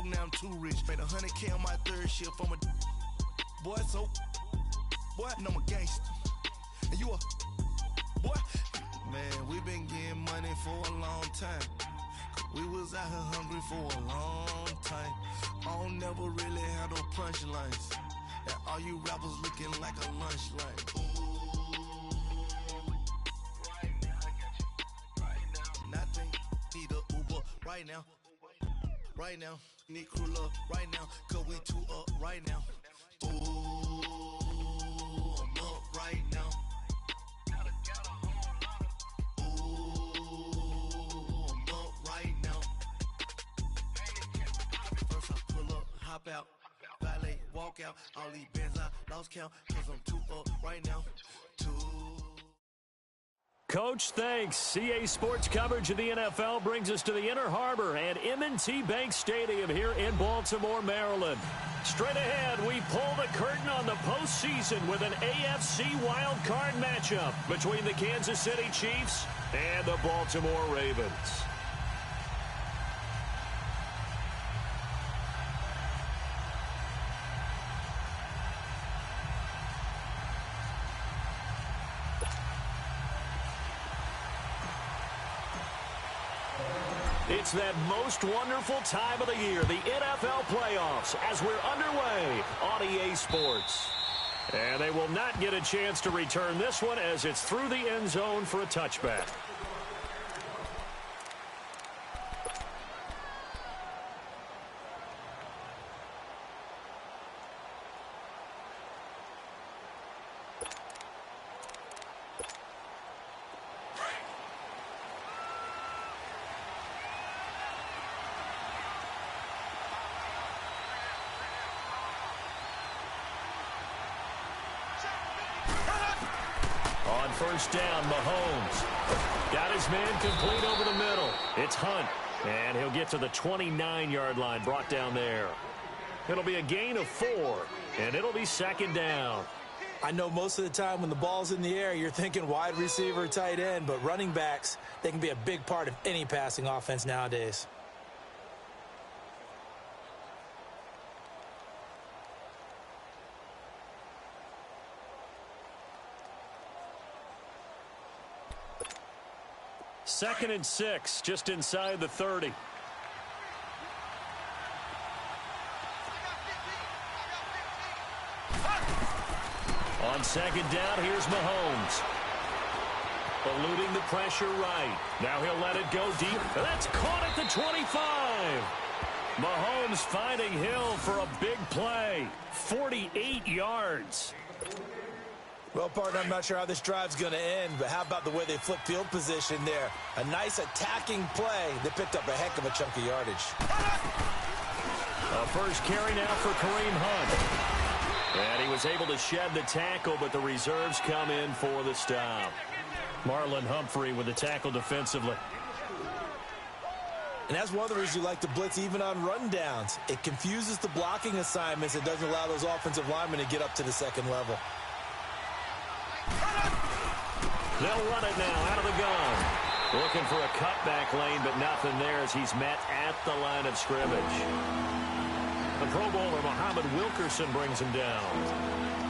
broke, now I'm too rich. Made 100K on my third shift. I'm a boy, so boy, and I'm a gangster. And you a boy. Man, we been getting money for a long time. We was out here hungry for a long time. I don't never really have no punchlines. And all you rappers looking like a lunch line. Nothing, need a Uber right now. Right now, need crew love right now. Cause we two up right now. Ooh, I'm up right now. Ooh, I'm up right now. First I pull up, hop out, valet, walk out. All these bands I lost count. Cause I'm two up right now. Coach, thanks. CA Sports coverage of the NFL brings us to the Inner Harbor and M&T Bank Stadium here in Baltimore, Maryland. Straight ahead, we pull the curtain on the postseason with an AFC wildcard matchup between the Kansas City Chiefs and the Baltimore Ravens. It's that most wonderful time of the year, the NFL playoffs, as we're underway on EA Sports. And they will not get a chance to return this one as it's through the end zone for a touchback. First down, Mahomes. Got his man complete over the middle. It's Hunt, and he'll get to the 29-yard line, brought down there. It'll be a gain of 4, and it'll be second down. I know most of the time when the ball's in the air, you're thinking wide receiver, tight end, but running backs, they can be a big part of any passing offense nowadays. Second and 6, just inside the 30. On second down, here's Mahomes. Eluding the pressure right. Now he'll let it go deep. That's caught at the 25. Mahomes finding Hill for a big play. 48 yards. Well, partner, I'm not sure how this drive's going to end, but how about the way they flip field position there? A nice attacking play. They picked up a heck of a chunk of yardage. A first carry now for Kareem Hunt. And he was able to shed the tackle, but the reserves come in for the stop. Marlon Humphrey with the tackle defensively. And that's one of the reasons you like to blitz even on rundowns. It confuses the blocking assignments. It doesn't allow those offensive linemen to get up to the second level. They'll run it now out of the gun. Looking for a cutback lane, but nothing there as he's met at the line of scrimmage. The Pro Bowler Muhammad Wilkerson brings him down.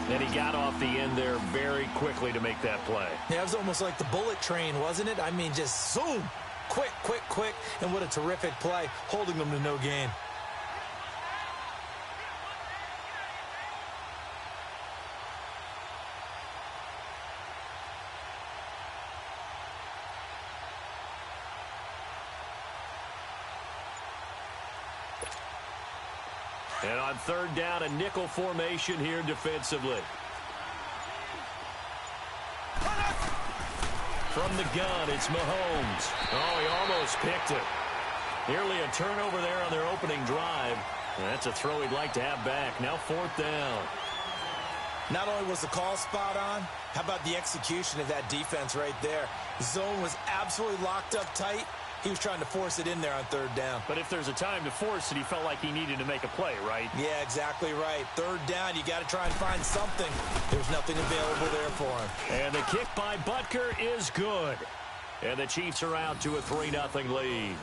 And he got off the end there very quickly to make that play. Yeah, it was almost like the bullet train, wasn't it? I mean, just zoom. Quick, quick, quick. And what a terrific play, holding them to no gain. And on third down, a nickel formation here defensively. From the gun, it's Mahomes. Oh, he almost picked it. Nearly a turnover there on their opening drive. And that's a throw he'd like to have back. Now fourth down. Not only was the call spot on, how about the execution of that defense right there? The zone was absolutely locked up tight. He was trying to force it in there on third down. But if there's a time to force it, he felt like he needed to make a play, right? Yeah, exactly right. Third down, you got to try and find something. There's nothing available there for him. And the kick by Butker is good. And the Chiefs are out to a 3-0 lead.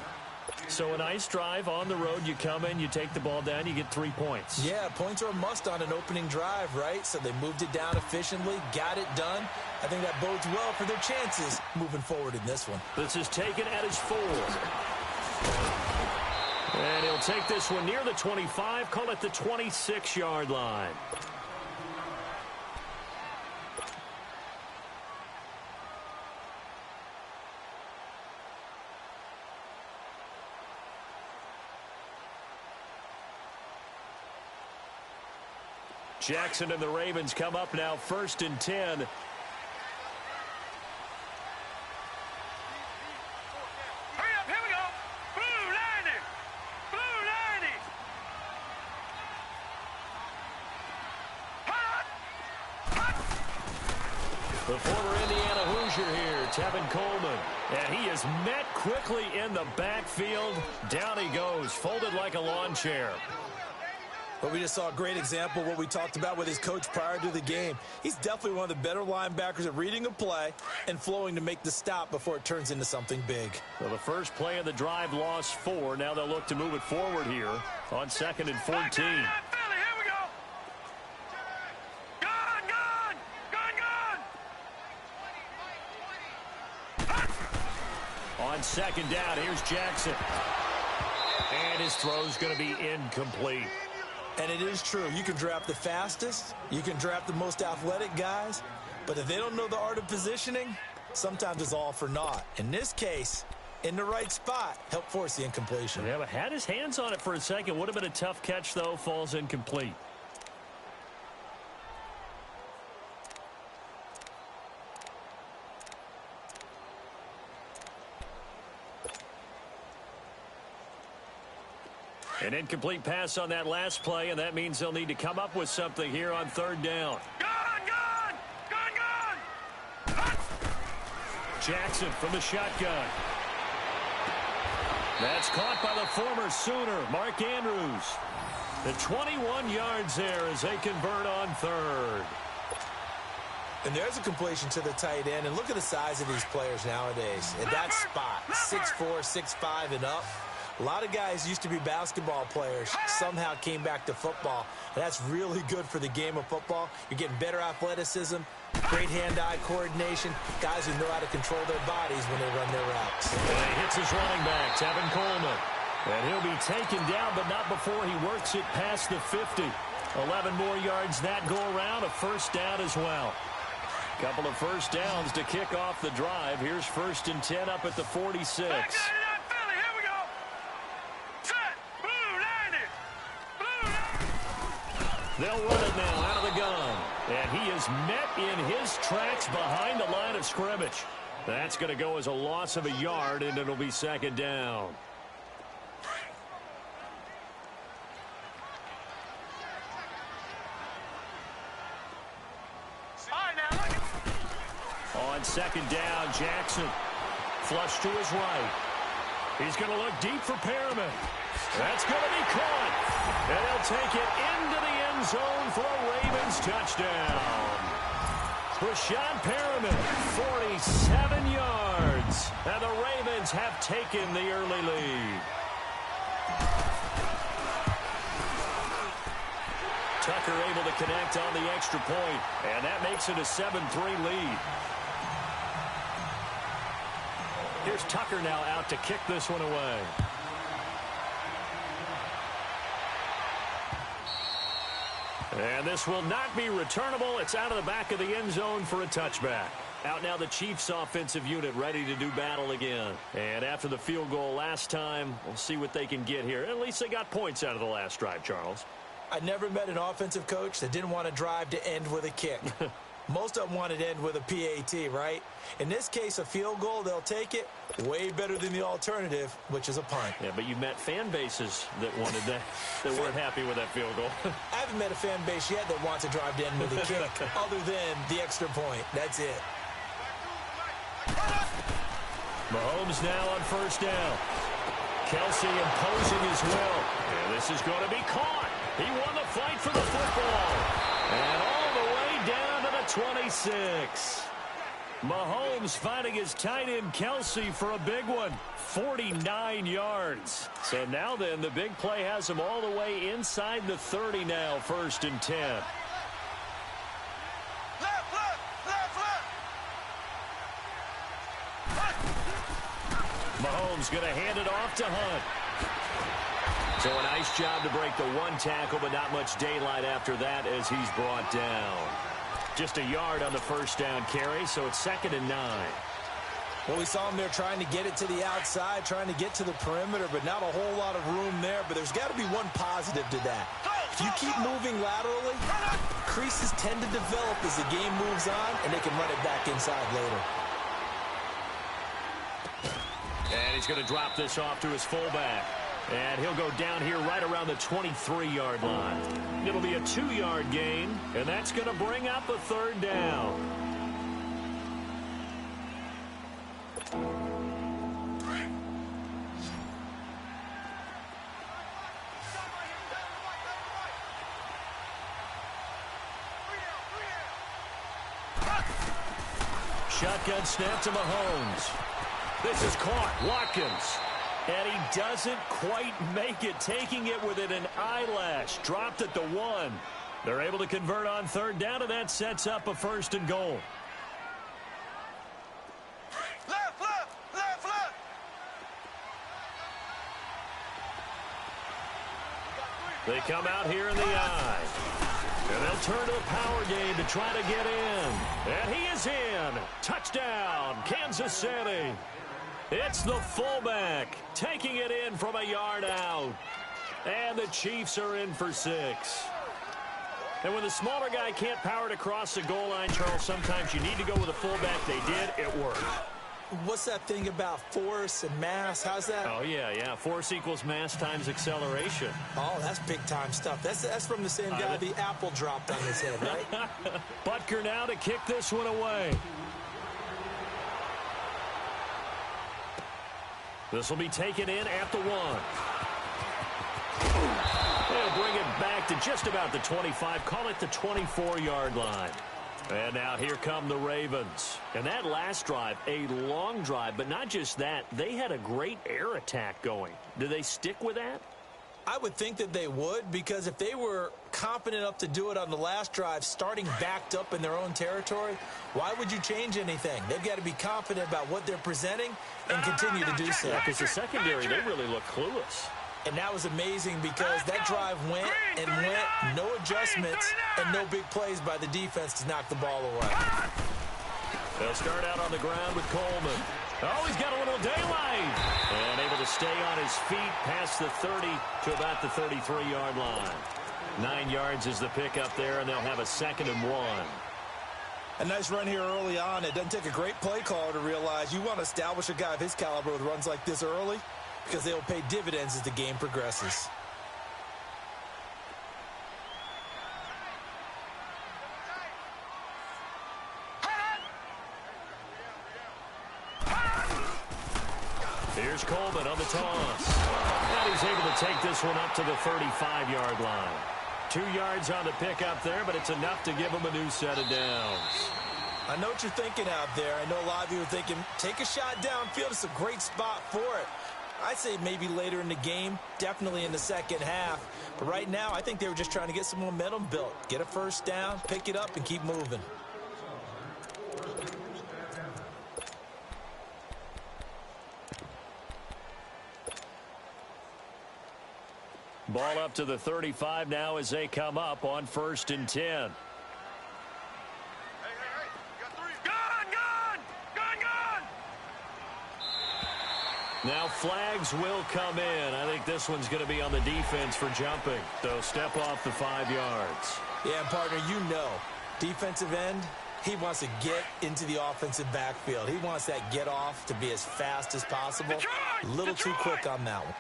So a nice drive on the road. You come in, you take the ball down, you get 3 points. Yeah, points are a must on an opening drive, right? So they moved it down efficiently, got it done. I think that bodes well for their chances moving forward in this one. This is taken at his 4. And he'll take this one near the 25, call it the 26-yard line. Jackson and the Ravens come up now 1st and 10. Hurry up, here we go. Blue 90. Blue 90. Hut. The former Indiana Hoosier here, Tevin Coleman. And he is met quickly in the backfield. Down he goes, folded like a lawn chair. But we just saw a great example of what we talked about with his coach prior to the game. He's definitely one of the better linebackers at reading a play and flowing to make the stop before it turns into something big. So the first play of the drive lost 4. Now they'll look to move it forward here on 2nd and 14. Here we go. Gun. On 2nd down, here's Jackson. And his throw's going to be incomplete. And it is true. You can draft the fastest. You can draft the most athletic guys. But if they don't know the art of positioning, sometimes it's all for naught. In this case, in the right spot, helped force the incompletion. Yeah, but had his hands on it for a second. Would have been a tough catch, though. Falls incomplete. An incomplete pass on that last play, and that means they'll need to come up with something here on 3rd down. Gun. Jackson from the shotgun. That's caught by the former Sooner, Mark Andrews. The 21 yards there as they convert on 3rd. And there's a completion to the tight end. And look at the size of these players nowadays. At that spot, 6'4", 6'5", and up. A lot of guys used to be basketball players, somehow came back to football. And that's really good for the game of football. You're getting better athleticism, great hand-eye coordination, guys who know how to control their bodies when they run their routes. And he hits his running back, Tevin Coleman. And he'll be taken down, but not before he works it past the 50. 11 more yards that go around, a 1st down as well. Couple of 1st downs to kick off the drive. Here's 1st and 10 up at the 46. They'll run it now out of the gun. And he is met in his tracks behind the line of scrimmage. That's going to go as a loss of a yard, and it'll be 2nd down. On 2nd down, Jackson. Flush to his right. He's going to look deep for Perriman. That's going to be caught. And they'll take it into the end zone for a Ravens touchdown. Rashad Perriman, 47 yards. And the Ravens have taken the early lead. Tucker able to connect on the extra point. And that makes it a 7-3 lead. Here's Tucker now out to kick this one away. And this will not be returnable. It's out of the back of the end zone for a touchback. Out now the Chiefs offensive unit ready to do battle again. And after the field goal last time, we'll see what they can get here. At least they got points out of the last drive, Charles. I never met an offensive coach that didn't want to drive to end with a kick. Most of them wanted to end with a PAT, right? In this case, a field goal, they'll take it. Way better than the alternative, which is a punt. Yeah, but you met fan bases that wanted that, that weren't happy with that field goal. I haven't met a fan base yet that wants to drive to end with a kick, other than the extra point. That's it. Mahomes now on 1st down. Kelsey imposing his will. And this is going to be caught. He won the fight for the football. And all the way down to the 26. Mahomes finding his tight end Kelsey for a big one. 49 yards. So now then, the big play has him all the way inside the 30 now, 1st and 10. Mahomes going to hand it off to Hunt. So a nice job to break the one tackle, but not much daylight after that as he's brought down. Just a yard on the first down carry, so it's 2nd and 9. Well, we saw him there trying to get it to the outside, trying to get to the perimeter, but not a whole lot of room there. But there's got to be one positive to that. If you keep moving laterally, creases tend to develop as the game moves on, and they can run it back inside later. And he's going to drop this off to his fullback. And he'll go down here right around the 23-yard line. It'll be a 2-yard gain, and that's going to bring up a 3rd down. Shotgun snap to Mahomes. This is caught. Watkins. And he doesn't quite make it, taking it within an eyelash. Dropped at the 1. They're able to convert on 3rd down, and that sets up a 1st and goal. Left, left, left, left. They come out here in the eye. And they'll turn to the power game to try to get in. And he is in. Touchdown, Kansas City. It's the fullback taking it in from a yard out. And the Chiefs are in for 6. And when the smaller guy can't power it across the goal line, Charles, sometimes you need to go with a fullback. They did. It worked. What's that thing about force and mass? How's that? Oh, yeah. Force equals mass times acceleration. Oh, that's big-time stuff. That's from the same guy the apple dropped on his head, right? Butker now to kick this one away. This will be taken in at the 1. They'll bring it back to just about the 25. Call it the 24-yard line. And now here come the Ravens. And that last drive, a long drive, but not just that. They had a great air attack going. Do they stick with that? I would think that they would, because if they were confident enough to do it on the last drive, starting backed up in their own territory, why would you change anything? They've got to be confident about what they're presenting and continue to do so. Yeah, because the secondary, they really look clueless. And that was amazing because that drive went and went, no adjustments and no big plays by the defense to knock the ball away. They'll start out on the ground with Coleman. Oh, he's got a little daylight. And able to stay on his feet past the 30 to about the 33-yard line. 9 yards is the pickup there, and they'll have a 2nd and 1. A nice run here early on. It doesn't take a great play caller to realize you want to establish a guy of his caliber with runs like this early, because they will pay dividends as the game progresses. Here's Coleman on the toss. And he's able to take this one up to the 35-yard line. 2 yards on the pickup there, but it's enough to give him a new set of downs. I know what you're thinking out there. I know a lot of you are thinking, take a shot downfield. It's a great spot for it. I'd say maybe later in the game, definitely in the second half. But right now, I think they were just trying to get some momentum built. Get a first down, pick it up, and keep moving. Ball up to the 35 now as they come up on 1st and 10. Now flags will come in. I think this one's going to be on the defense for jumping. So step off the 5 yards. Yeah, partner, you know, defensive end, he wants to get into the offensive backfield. He wants that get off to be as fast as possible. A little too quick on that one.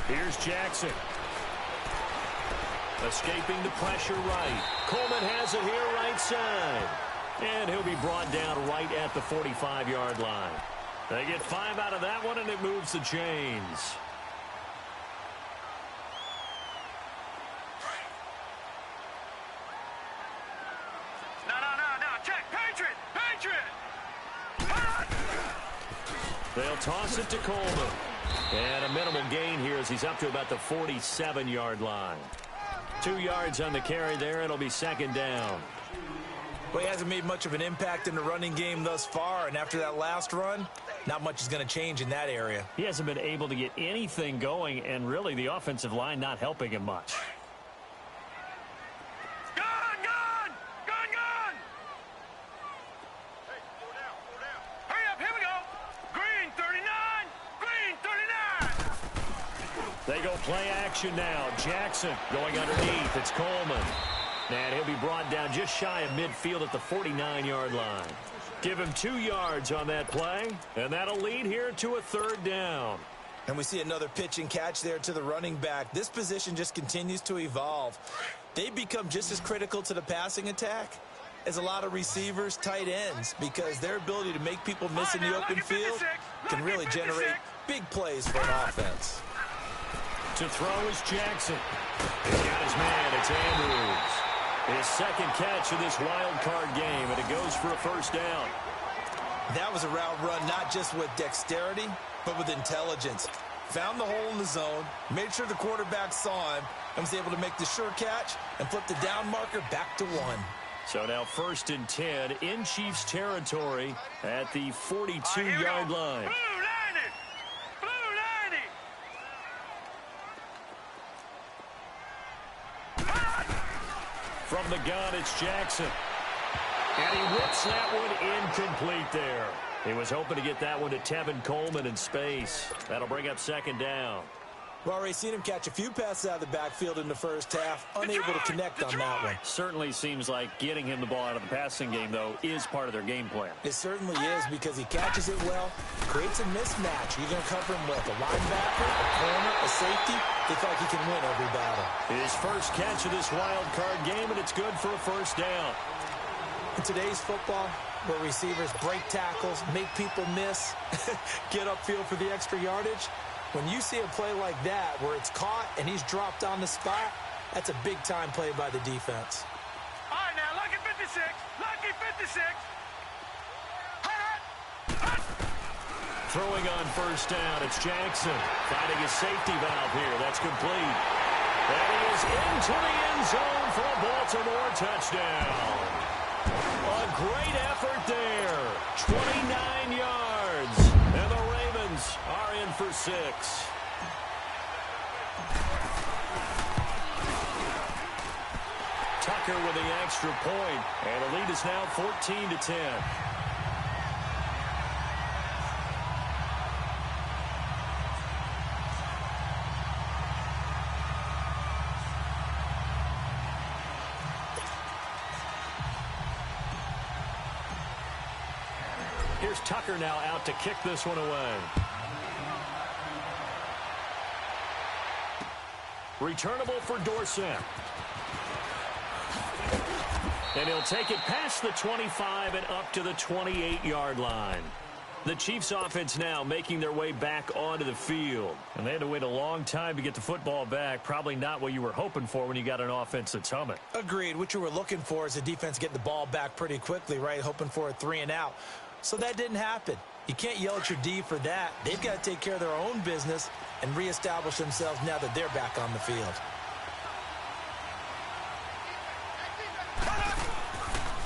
Here's Jackson. Escaping the pressure right. Coleman has it here right side. And he'll be brought down right at the 45-yard line. They get 5 out of that one, and it moves the chains. They'll toss it to Coleman. And a minimal gain here as he's up to about the 47-yard line. 2 yards on the carry there. It'll be second down. Well, he hasn't made much of an impact in the running game thus far, and after that last run, not much is going to change in that area. He hasn't been able to get anything going, and really the offensive line not helping him much. They go play action now. Jackson going underneath. It's Coleman. And he'll be brought down just shy of midfield at the 49-yard line. Give him 2 yards on that play, and that'll lead here to a third down. And we see another pitch and catch there to the running back. This position just continues to evolve. They become just as critical to the passing attack as a lot of receivers, tight ends, because their ability to make people miss in the open field can really generate big plays for an offense. To throw is Jackson. He's got his man. It's Andrews. His second catch of this wild card game, and it goes for a first down. That was a route run not just with dexterity, but with intelligence. Found the hole in the zone, made sure the quarterback saw him, and was able to make the sure catch and flip the down marker back to 1. So now 1st and 10 in Chiefs territory at the 42-yard line. From the gun, it's Jackson. And he whips that one incomplete there. He was hoping to get that one to Tevin Coleman in space. That'll bring up second down. We've already seen him catch a few passes out of the backfield in the first half, unable to connect on that one. Certainly seems like getting him the ball out of the passing game, though, is part of their game plan. It certainly is, because he catches it well, creates a mismatch. You're going to cover him with a linebacker, a corner, a safety. They feel like he can win every battle. His first catch of this wild card game, and it's good for a first down. In today's football, where receivers break tackles, make people miss, get upfield for the extra yardage, when you see a play like that where it's caught and he's dropped on the spot, that's a big-time play by the defense. All right, now, lucky 56. Lucky 56. Throwing on first down, it's Jackson. Finding his safety valve here. That's complete. And he is into the end zone for a Baltimore touchdown. A great effort there. 29 yards. And the Ravens are in for 6. Tucker with the extra point. And the lead is now 14-10. Here's Tucker now out to kick this one away. Returnable for Dorsett. And he'll take it past the 25 and up to the 28-yard line. The Chiefs offense now making their way back onto the field. And they had to wait a long time to get the football back. Probably not what you were hoping for when you got an offense that's humming. Agreed. What you were looking for is the defense getting the ball back pretty quickly, right? Hoping for a 3 and out. So that didn't happen. You can't yell at your D for that. They've got to take care of their own business and reestablish themselves now that they're back on the field.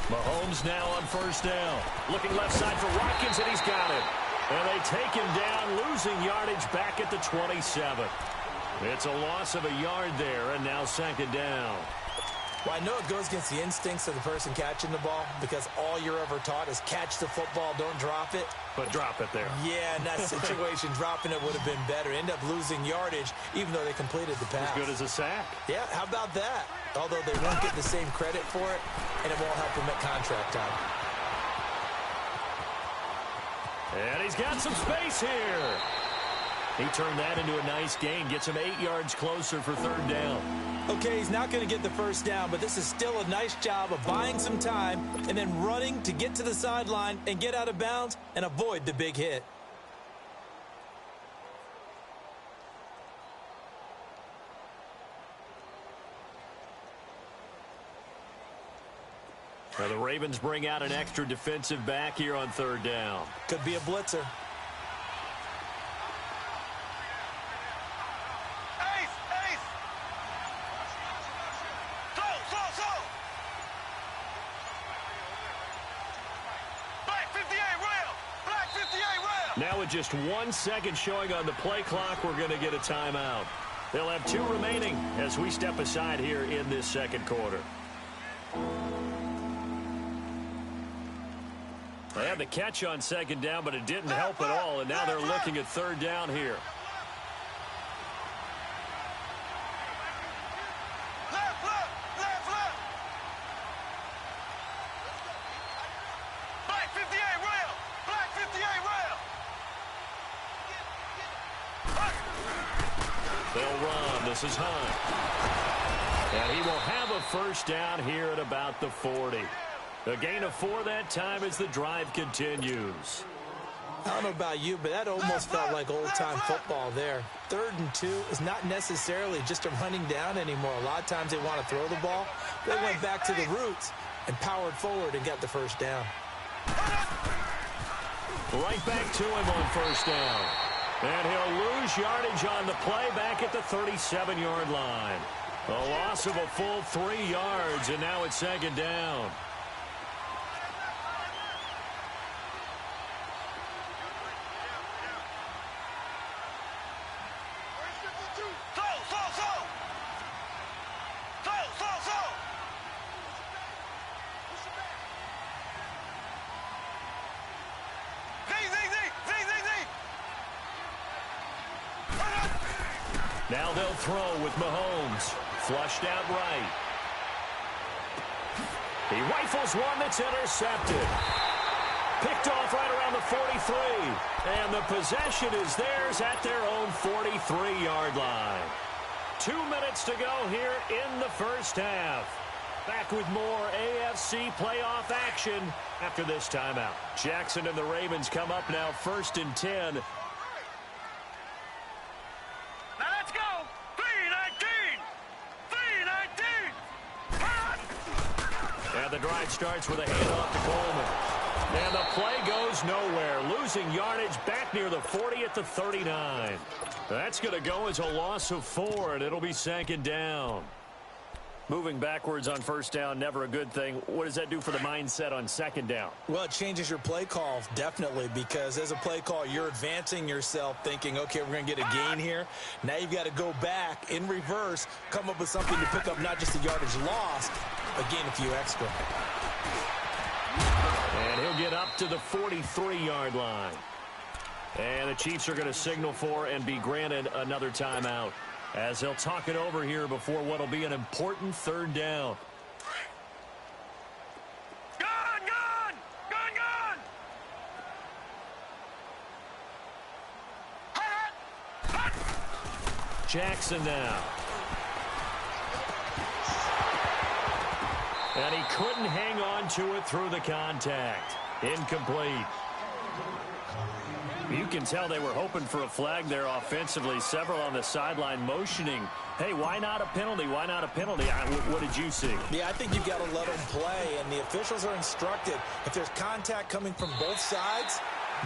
Mahomes now on first down. Looking left side for Watkins, and he's got it. And they take him down, losing yardage back at the 27. It's a loss of a yard there, and now second down. Well, I know it goes against the instincts of the person catching the ball, because all you're ever taught is catch the football, don't drop it. But drop it there. Yeah, in that situation, dropping it would have been better. End up losing yardage, even though they completed the pass. As good as a sack. Yeah, how about that? Although they won't get the same credit for it, and it won't help them at contract time. And he's got some space here. He turned that into a nice gain. Gets him 8 yards closer for third down. Okay, he's not going to get the first down, but this is still a nice job of buying some time and then running to get to the sideline and get out of bounds and avoid the big hit. Now the Ravens bring out an extra defensive back here on third down. Could be a blitzer. Now with just 1 second showing on the play clock, we're going to get a timeout. They'll have 2 remaining as we step aside here in this second quarter. They had the catch on second down, but it didn't help at all, and now they're looking at third down here. Black 58 rail! Black 58 rail! They'll run. This is Hunt. And he will have a first down here at about the 40. A gain of 4 that time as the drive continues. I don't know about you, but that almost felt like old-time football there. 3rd and 2 is not necessarily just a running down anymore. A lot of times they want to throw the ball. They went back to the roots and powered forward and got the first down. Right back to him on first down. And he'll lose yardage on the play back at the 37-yard line. A loss of a full 3 yards, and now it's second down. Now they'll throw with Mahomes. Flushed out right. He rifles one that's intercepted. Picked off right around the 43. And the possession is theirs at their own 43-yard line. 2 minutes to go here in the first half. Back with more AFC playoff action after this timeout. Jackson and the Ravens come up now 1st and 10. And the drive starts with a handoff to Coleman. And the play goes nowhere. Losing yardage back near the 40 at the 39. That's going to go as a loss of 4, and it'll be second down. Moving backwards on first down, never a good thing. What does that do for the mindset on second down? Well, it changes your play call, definitely, because as a play call, you're advancing yourself thinking, okay, we're going to get a gain here. Now you've got to go back in reverse, come up with something to pick up not just the yardage lost, but gain a few extra. And he'll get up to the 43-yard line. And the Chiefs are going to signal for and be granted another timeout, as they'll talk it over here before what will be an important third down. Gun! Jackson now. And he couldn't hang on to it through the contact. Incomplete. You can tell they were hoping for a flag there offensively. Several on the sideline motioning, hey, why not a penalty? Why not a penalty? What did you see? Yeah, I think you've got to let them play, and the officials are instructed. If there's contact coming from both sides,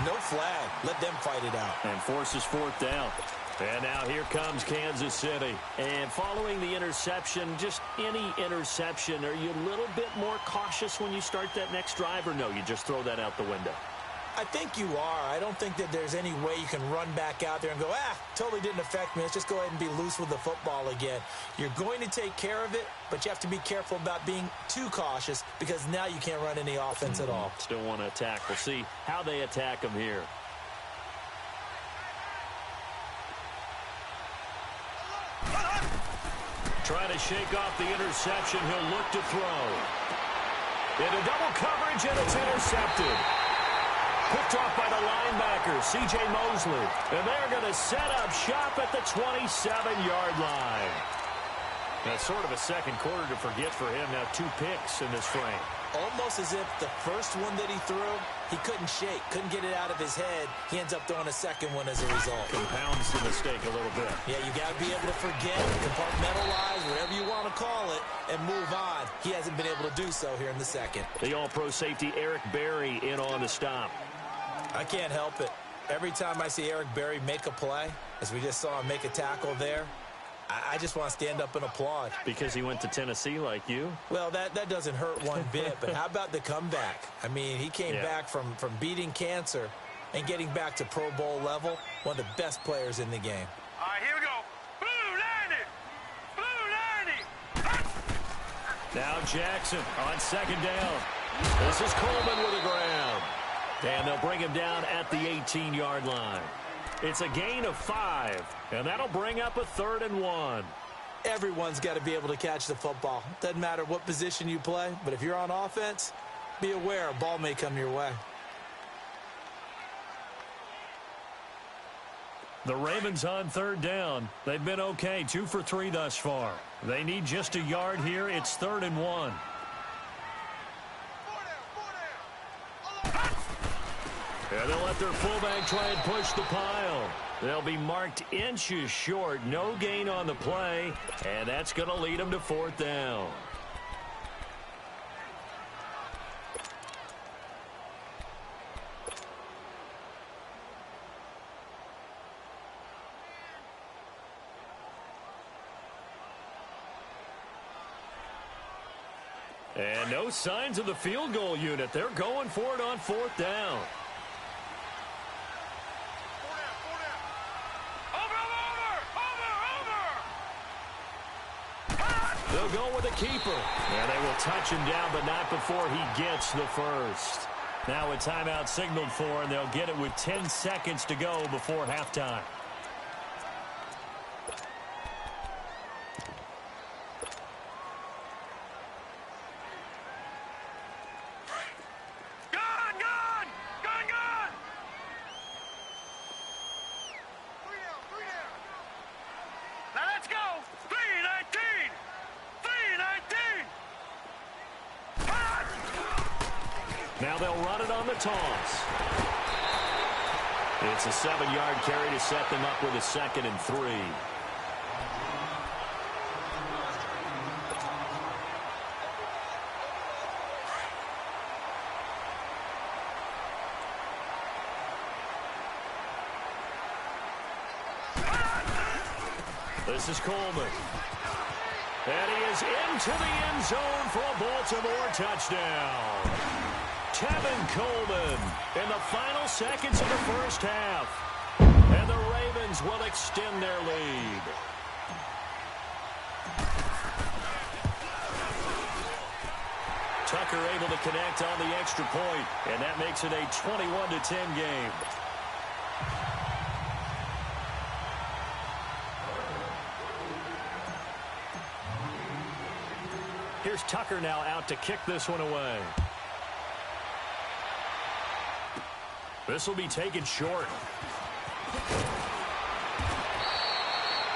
no flag. Let them fight it out. And forces 4th down. And now here comes Kansas City. And following the interception, just any interception, are you a little bit more cautious when you start that next drive, or no, you just throw that out the window? I think you are. I don't think that there's any way you can run back out there and go, totally didn't affect me. Let's just go ahead and be loose with the football again. You're going to take care of it, but you have to be careful about being too cautious because now you can't run any offense at all. Still want to attack. We'll see how they attack them here. Trying to shake off the interception. He'll look to throw. Into double coverage, and it's intercepted. Picked off by the linebacker, C.J. Mosley. And they're going to set up shop at the 27-yard line. That's sort of a second quarter to forget for him. Now 2 picks in this frame. Almost as if the first one that he threw, he couldn't shake, couldn't get it out of his head. He ends up throwing a second one as a result. Compounds the mistake a little bit. Yeah, you got to be able to forget, compartmentalize, whatever you want to call it, and move on. He hasn't been able to do so here in the second. The all-pro safety Eric Berry in on the stop. I can't help it. Every time I see Eric Berry make a play, as we just saw him make a tackle there, I just want to stand up and applaud. Because he went to Tennessee like you? Well, that doesn't hurt one bit, but how about the comeback? I mean, he came back from beating cancer and getting back to Pro Bowl level, one of the best players in the game. All right, here we go. Blue 90. Now Jackson on second down. This is Coleman with a grab. And they'll bring him down at the 18-yard line. It's a gain of 5, and that'll bring up a 3rd and 1. Everyone's got to be able to catch the football. Doesn't matter what position you play, but if you're on offense, be aware a ball may come your way. The Ravens on 3rd down. They've been okay, 2 for 3 thus far. They need just a yard here. It's 3rd and 1. And they'll let their fullback try and push the pile. They'll be marked inches short. No gain on the play, and that's going to lead them to 4th down. And no signs of the field goal unit. They're going for it on 4th down. They'll go with a keeper. And they will touch him down, but not before he gets the first. Now a timeout signaled for, and they'll get it with 10 seconds to go before halftime. Now they'll run it on the toss. It's a 7-yard carry to set them up with a 2nd and 3. This is Coleman. And he is into the end zone for a Baltimore touchdown. Tevin Coleman in the final seconds of the first half. And the Ravens will extend their lead. Tucker able to connect on the extra point, and that makes it a 21-10 game. Here's Tucker now out to kick this one away. This will be taken short.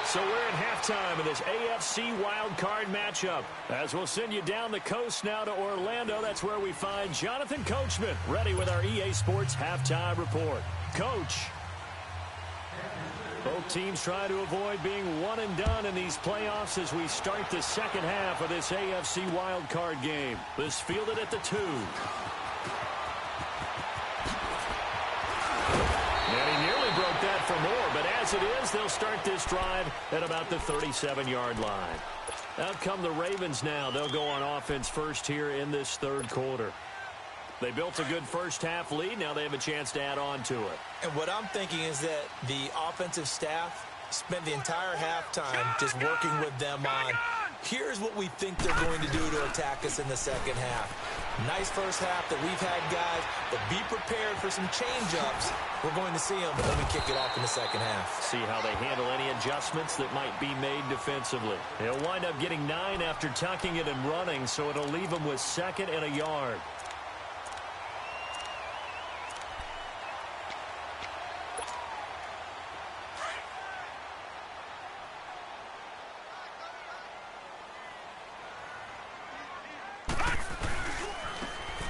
So we're at halftime of this AFC wildcard matchup. As we'll send you down the coast now to Orlando, that's where we find Jonathan Coachman, ready with our EA Sports halftime report. Coach. Both teams try to avoid being one and done in these playoffs as we start the second half of this AFC wildcard game. This fielded at the 2. And he nearly broke that for more, but as it is, they'll start this drive at about the 37-yard line. Out come the Ravens now. They'll go on offense first here in this 3rd quarter. They built a good first-half lead. Now they have a chance to add on to it. And what I'm thinking is that the offensive staff spent the entire halftime just working with them on, here's what we think they're going to do to attack us in the second half. Nice first half that we've had, guys, but be prepared for some change-ups. We're going to see them when we kick it off in the second half. See how they handle any adjustments that might be made defensively. They'll wind up getting 9 after tucking it and running, so it'll leave them with 2nd and a yard.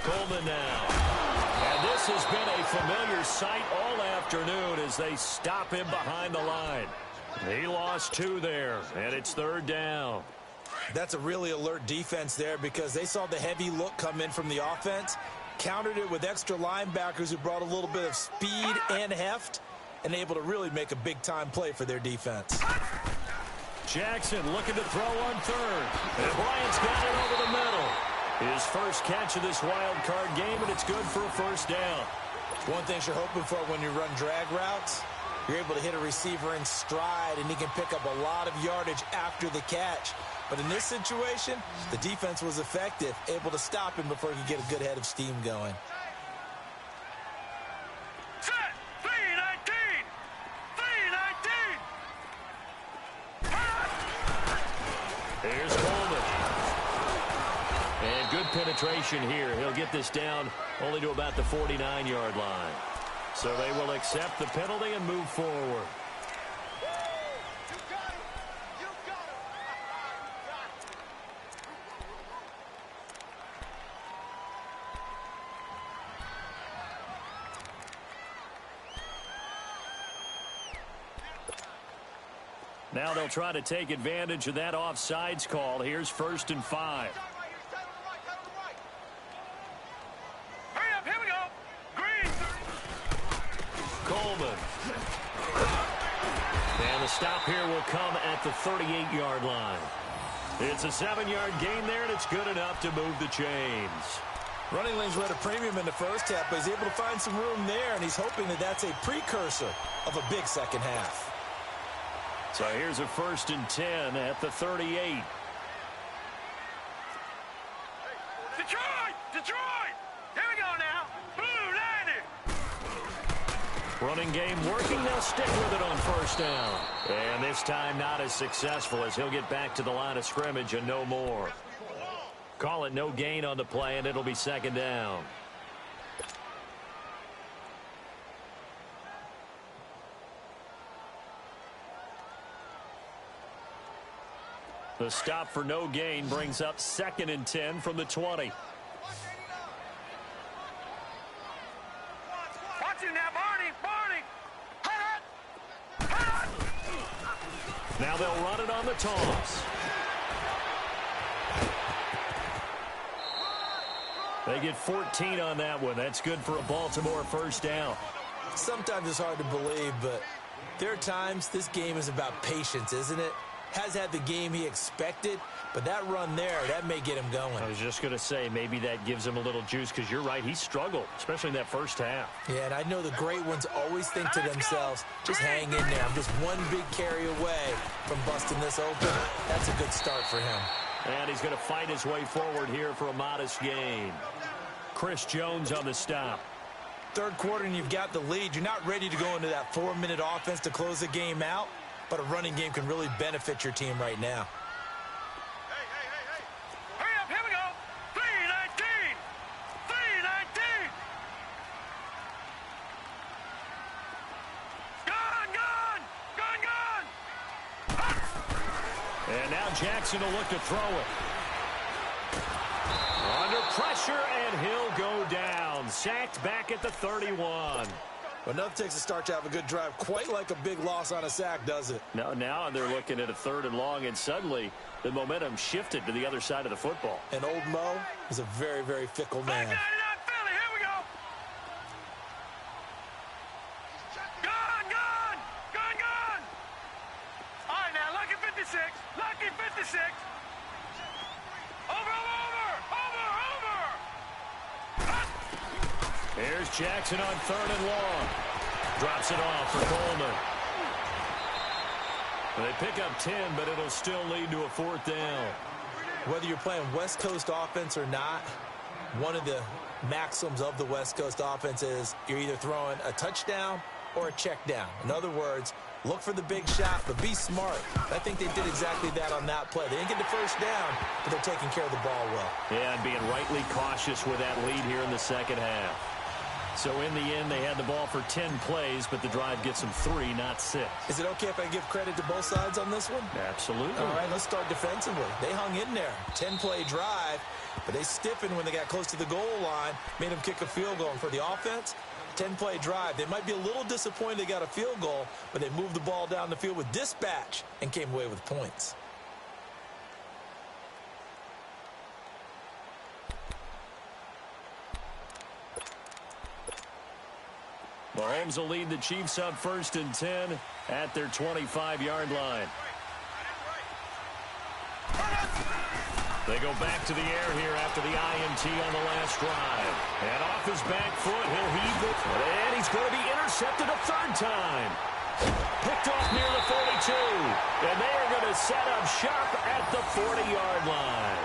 Coleman now. And this has been a familiar sight all afternoon as they stop him behind the line. He lost 2 there, and it's 3rd down. That's a really alert defense there because they saw the heavy look come in from the offense, countered it with extra linebackers who brought a little bit of speed and heft, and able to really make a big-time play for their defense. Jackson looking to throw on 3rd. And Bryant's got it over the middle. His first catch of this wild card game, and it's good for a 1st down. One thing you're hoping for when you run drag routes, you're able to hit a receiver in stride, and he can pick up a lot of yardage after the catch. But in this situation, the defense was effective, able to stop him before he could get a good head of steam going. Set. 319. 319. Here's Coleman. And good penetration here. He'll get this down only to about the 49-yard line. So they will accept the penalty and move forward. Now they'll try to take advantage of that offsides call. Here's 1st and 5. Hurry up, here we go. Green. Coleman. And the stop here will come at the 38-yard line. It's a 7-yard gain there, and it's good enough to move the chains. Running lanes were at a premium in the first half, but he's able to find some room there, and he's hoping that that's a precursor of a big second half. So here's a 1st and 10 at the 38. Detroit! Detroit! Here we go now. Blue Lightning. Running game working. They'll stick with it on 1st down. And this time not as successful as he'll get back to the line of scrimmage and no more. Call it no gain on the play, and it'll be 2nd down. The stop for no gain brings up 2nd and 10 from the 20. Watch it now, Barney. Barney. Hut. Now they'll run it on the toss. They get 14 on that one. That's good for a Baltimore 1st down. Sometimes it's hard to believe, but there are times this game is about patience, isn't it? Has had the game he expected, but that run there, that may get him going. I was just going to say, maybe that gives him a little juice, because you're right, he struggled, especially in that 1st half. Yeah, and I know the great ones always think to themselves, just hang in there. I'm just one big carry away from busting this open. That's a good start for him. And he's going to fight his way forward here for a modest gain. Chris Jones on the stop. 3rd quarter, and you've got the lead. You're not ready to go into that 4-minute offense to close the game out. But a running game can really benefit your team right now. Hey. Hurry up, here we go. 319. 319. Gone. And now Jackson will look to throw it. Under pressure, and he'll go down. Sacked back at the 31. Well, enough takes a start to have a good drive. Quite like a big loss on a sack, does it? Now they're looking at a 3rd and long, and suddenly the momentum shifted to the other side of the football. And old Mo is a very, very fickle man. 599 Philly, here we go. Gone. All right, now, lucky 56. Lucky 56. Over. Here's Jackson on 3rd and long. Drops it off for Coleman. They pick up 10, but it'll still lead to a 4th down. Whether you're playing West Coast offense or not, one of the maxims of the West Coast offense is you're either throwing a touchdown or a check down. In other words, look for the big shot, but be smart. I think they did exactly that on that play. They didn't get the 1st down, but they're taking care of the ball well. Yeah, and being rightly cautious with that lead here in the 2nd half. So in the end, they had the ball for 10 plays, but the drive gets them 3, not 6. Is it okay if I give credit to both sides on this one? Absolutely. All right, let's start defensively. They hung in there. 10-play drive, but they stiffened when they got close to the goal line, made them kick a field goal. And for the offense, 10-play drive. They might be a little disappointed they got a field goal, but they moved the ball down the field with dispatch and came away with points. Mahomes will lead the Chiefs up 1st and 10 at their 25-yard line. They go back to the air here after the INT on the last drive. And off his back foot, he'll heave it. And he's going to be intercepted a third time. Picked off near the 42. And they are going to set up shop at the 40-yard line.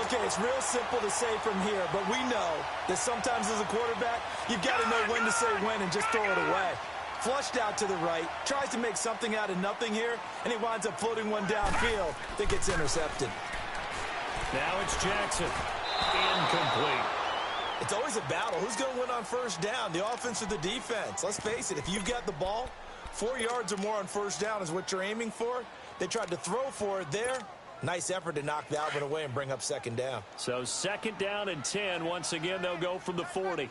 Okay, it's real simple to say from here, but we know that sometimes as a quarterback, you've got to know when to say when and just throw it away. Flushed out to the right, tries to make something out of nothing here, and he winds up floating one downfield that gets intercepted. Now it's Jackson. Incomplete. It's always a battle. Who's going to win on first down, the offense or the defense? Let's face it, if you've got the ball, 4 yards or more on first down is what you're aiming for. They tried to throw for it there. Nice effort to knock that one away and bring up second down. So second down and 10. Once again, they'll go from the 40.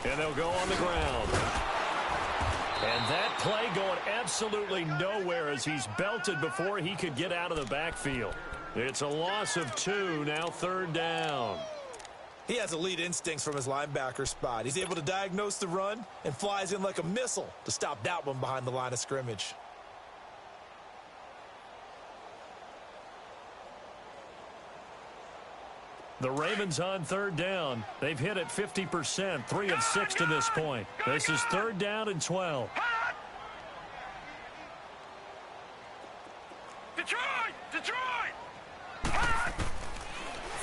And they'll go on the ground. And that play going absolutely nowhere as he's belted before he could get out of the backfield. It's a loss of 2, now third down. He has elite instincts from his linebacker spot. He's able to diagnose the run and flies in like a missile to stop that one behind the line of scrimmage. The Ravens on third down. They've hit it 50%, 3 of 6 to this point. This is third down and 12.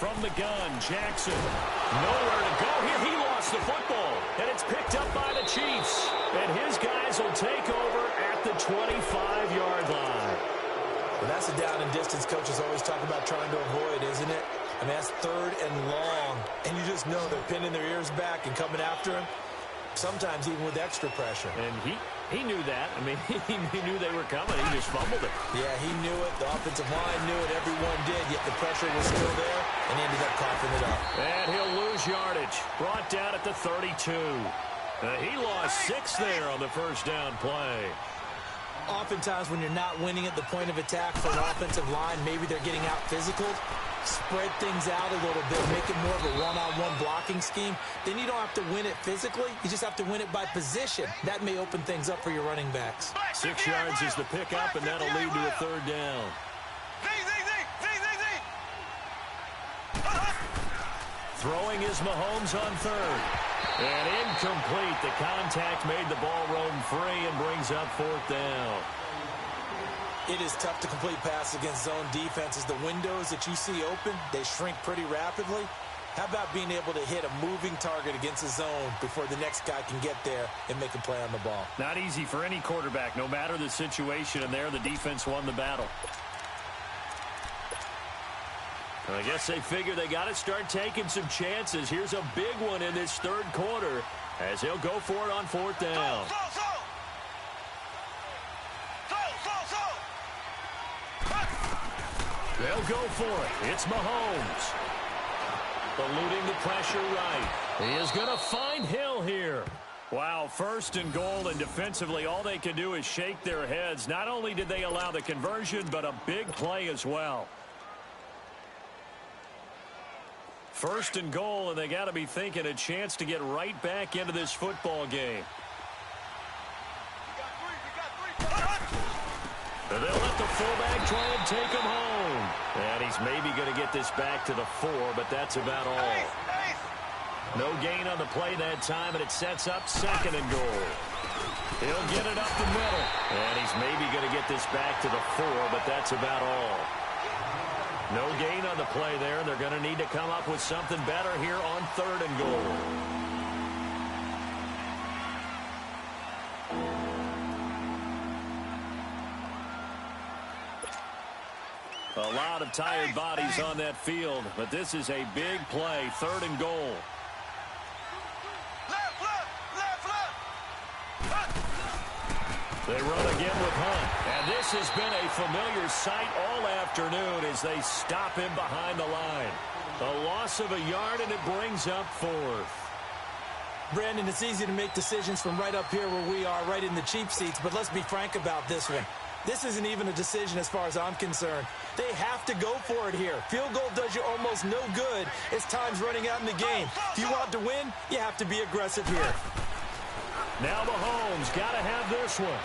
From the gun, Jackson. Nowhere to go here. He lost the football, and it's picked up by the Chiefs. And his guys will take over at the 25-yard line. Well, that's a down and distance coaches always talk about trying to avoid, isn't it? I mean, that's third and long, and you just know they're pinning their ears back and coming after him, sometimes even with extra pressure. And he knew that. I mean, he knew they were coming. He just fumbled it. Yeah, he knew it. The offensive line knew it. Everyone did, yet the pressure was still there, and he ended up coughing it up. And he'll lose yardage. Brought down at the 32. He lost 6 there on the first down play. Oftentimes when you're not winning at the point of attack for an offensive line, maybe they're getting out physical, spread things out a little bit, make it more of a one-on-one blocking scheme. Then you don't have to win it physically. You just have to win it by position. That may open things up for your running backs. 6 yards is the pickup, and that'll lead to a third down. Throwing is Mahomes on third. And incomplete. The contact made the ball roam free and brings up fourth down. It is tough to complete passes against zone defenses. The windows that you see open, they shrink pretty rapidly. How about being able to hit a moving target against a zone before the next guy can get there and make a play on the ball? Not easy for any quarterback, no matter the situation, and there the defense won the battle. Well, I guess they figure they got to start taking some chances. Here's a big one in this third quarter as he'll go for it on fourth down. They'll go for it. It's Mahomes. Eluding the pressure right. He is going to find Hill here. Wow, first and goal, and defensively all they can do is shake their heads. Not only did they allow the conversion, but a big play as well. First and goal, and they got to be thinking a chance to get right back into this football game. And they'll let the fullback try and take him home. And he's maybe going to get this back to the 4, but that's about all. No gain on the play that time, and it sets up second and goal. He'll get it up the middle. And he's maybe going to get this back to the 4, but that's about all. No gain on the play there, and they're going to need to come up with something better here on third and goal. A lot of tired bodies on that field, but this is a big play, third and goal. They run again with Hunt. And this has been a familiar sight all afternoon as they stop him behind the line. A loss of a yard, and it brings up fourth. Brandon, it's easy to make decisions from right up here where we are, right in the cheap seats, but let's be frank about this one. This isn't even a decision as far as I'm concerned. They have to go for it here. Field goal does you almost no good as time's running out in the game. If you want to win, you have to be aggressive here. Now Mahomes got to have this one.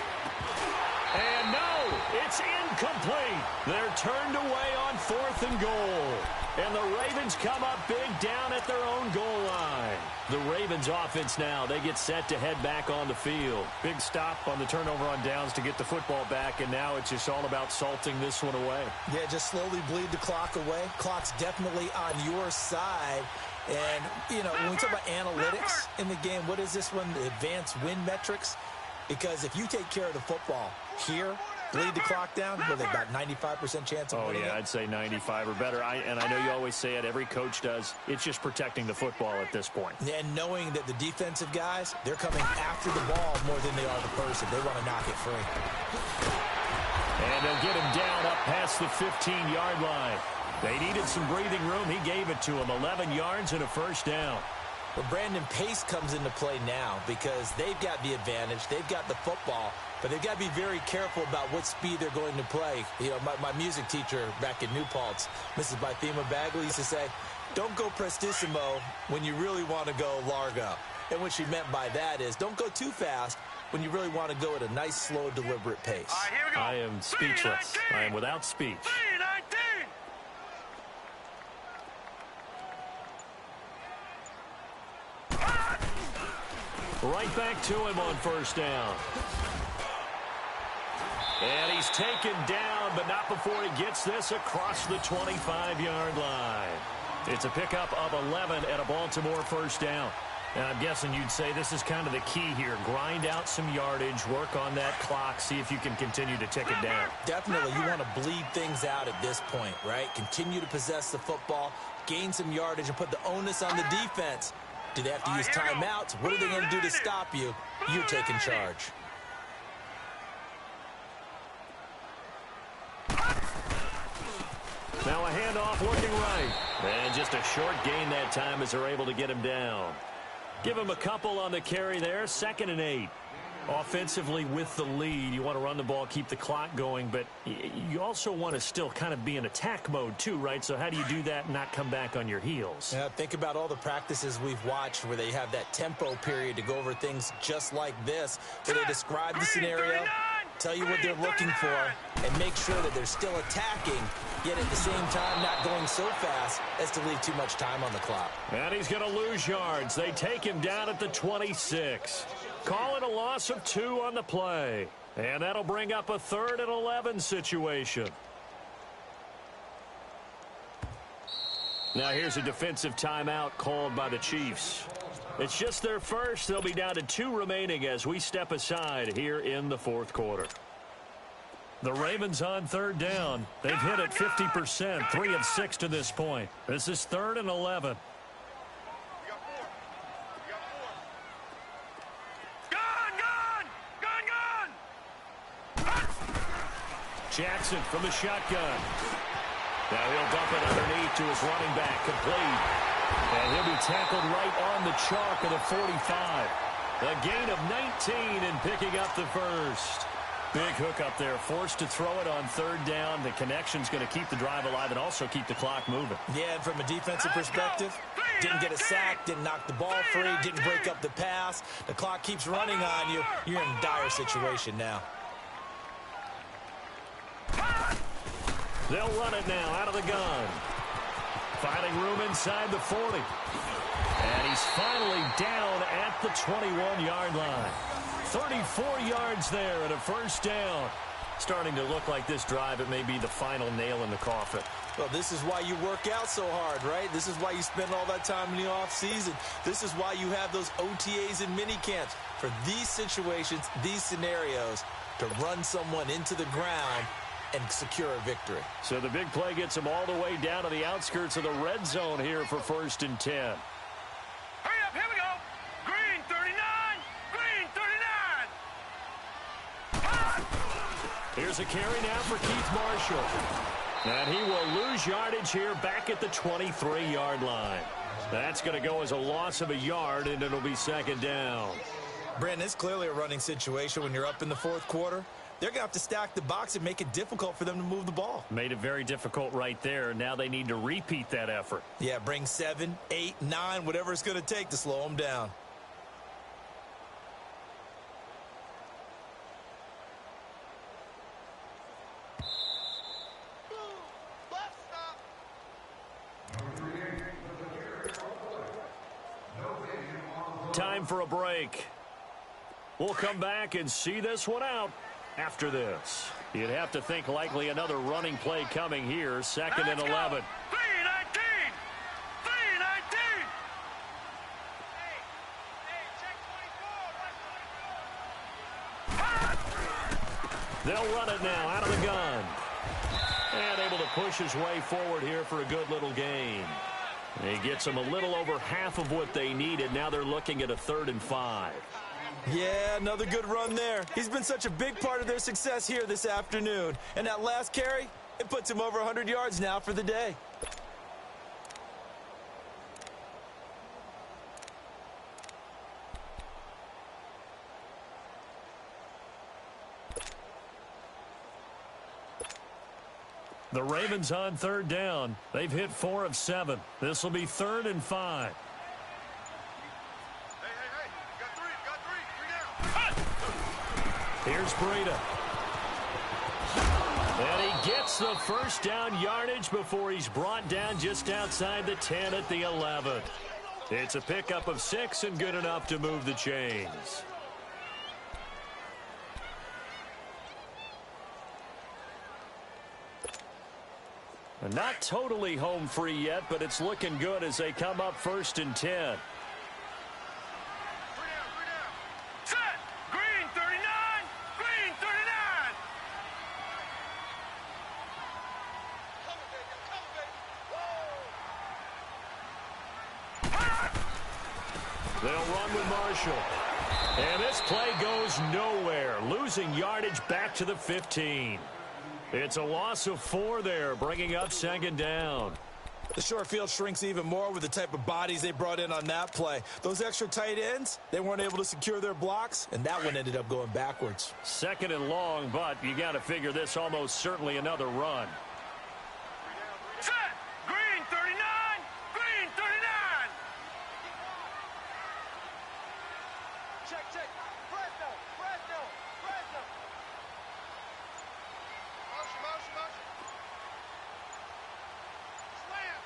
And no, it's incomplete. They're turned away on 4th and goal. And the Ravens come up big down at their own goal line. The Ravens offense now, they get set to head back on the field. Big stop on the turnover on downs to get the football back, and now it's just all about salting this one away. Yeah, just slowly bleed the clock away. Clock's definitely on your side. And, you know, when we talk about analytics in the game, what is this one? The advanced win metrics? Because if you take care of the football here, bleed the clock down, with about 95% chance of winning. Oh, yeah, I'd say 95 or better. And I know you always say it, every coach does. It's just protecting the football at this point. And knowing that the defensive guys, they're coming after the ball more than they are the person. They want to knock it free. And they'll get him down up past the 15-yard line. They needed some breathing room. He gave it to him. 11 yards and a first down. Well, Brandon, pace comes into play now because they've got the advantage. They've got the football, but they've got to be very careful about what speed they're going to play. You know, my music teacher back in New Paltz, Mrs. Bythema Bagley, used to say, don't go prestissimo when you really want to go largo. And what she meant by that is don't go too fast when you really want to go at a nice, slow, deliberate pace. All right, here we go. I am speechless. I am without speech. 3-19. Right back to him on first down. And he's taken down, but not before he gets this across the 25-yard line. It's a pickup of 11 at a Baltimore first down. And I'm guessing you'd say this is kind of the key here. Grind out some yardage, work on that clock, see if you can continue to tick it down. Definitely. You want to bleed things out at this point, right? Continue to possess the football, gain some yardage, and put the onus on the defense. Do they have to use timeouts? What are they going to do to stop you? You're taking charge. Now a handoff looking right. And just a short gain that time as they're able to get him down. Give him a couple on the carry there. 2nd and 8. Offensively with the lead, you want to run the ball, keep the clock going, but you also want to still kind of be in attack mode too, right? So how do you do that and not come back on your heels? Yeah, think about all the practices we've watched where they have that tempo period to go over things just like this, where they describe the scenario, tell you what they're looking for, and make sure that they're still attacking, yet at the same time not going so fast as to leave too much time on the clock. And he's going to lose yards. They take him down at the 26. Call it a loss of 2 on the play. And that'll bring up a 3rd and 11 situation. Now here's a defensive timeout called by the Chiefs. It's just their first. They'll be down to 2 remaining as we step aside here in the 4th quarter. The Ravens on 3rd down. They've hit it 50%, 3 of 6 to this point. This is 3rd and 11. Jackson from the shotgun. Now he'll dump it underneath to his running back, complete. And he'll be tackled right on the chalk of the 45. A gain of 19 and picking up the first. Big hook up there, forced to throw it on 3rd down. The connection's going to keep the drive alive and also keep the clock moving. Yeah, and from a defensive perspective, didn't get a sack, didn't knock the ball free, didn't break up the pass. The clock keeps running on you. You're in a dire situation now. They'll run it now out of the gun. Finding room inside the 40. And he's finally down at the 21-yard line. 34 yards there and a first down. Starting to look like this drive, it may be the final nail in the coffin. Well, this is why you work out so hard, right? This is why you spend all that time in the offseason. This is why you have those OTAs and mini camps. For these situations, these scenarios, to run someone into the ground and secure a victory. So the big play gets him all the way down to the outskirts of the red zone here for 1st and 10. Hurry up, here we go. Green 39, green 39. Here's a carry now for Keith Marshall. And he will lose yardage here back at the 23-yard line. That's going to go as a loss of a yard, and it'll be 2nd down. Brandon, it's clearly a running situation when you're up in the 4th quarter. they're going to have to stack the box and make it difficult for them to move the ball. Made it very difficult right there. Now they need to repeat that effort. Yeah, bring 7, 8, 9, whatever it's going to take to slow them down. Time for a break. We'll come back and see this one out after this. You'd have to think likely another running play coming here. Second and 11. 3-19. 3-19. They'll run it now out of the gun. And able to push his way forward here for a good little gain. He gets them a little over half of what they needed. Now they're looking at a 3rd and 5. Yeah, another good run there. He's been such a big part of their success here this afternoon. And that last carry, it puts him over 100 yards now for the day. The Ravens on 3rd down. They've hit 4 of 7. This will be 3rd and 5. Hey. Got three down. Here's Breida. And he gets the first down yardage before he's brought down just outside the 10 at the 11. It's a pickup of 6 and good enough to move the chains. Not totally home free yet, but it's looking good as they come up 1st and 10. 3 down. Set. Green 39. Green 39. They'll run with Marshall. And this play goes nowhere, losing yardage back to the 15. It's a loss of 4 there, bringing up 2nd down. The short field shrinks even more with the type of bodies they brought in on that play. Those extra tight ends, they weren't able to secure their blocks, and that one ended up going backwards. 2nd and long, but you got to figure this almost certainly another run. Set. Green 39. Green 39. Check. Fresno. Motion. Slam.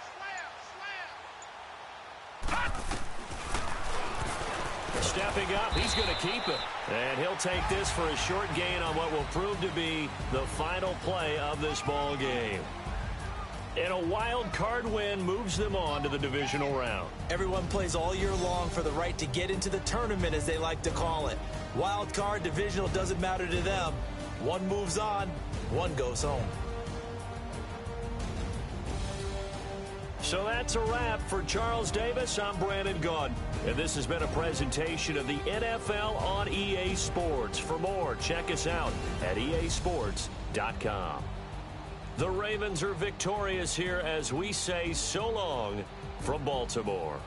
Stepping up, he's going to keep it. And he'll take this for a short gain on what will prove to be the final play of this ball game. And a wild card win moves them on to the divisional round. Everyone plays all year long for the right to get into the tournament, as they like to call it. Wild card, divisional, doesn't matter to them. One moves on, one goes home. So that's a wrap. For Charles Davis, I'm Brandon Gunn. And this has been a presentation of the NFL on EA Sports. For more, check us out at easports.com. The Ravens are victorious here as we say so long from Baltimore.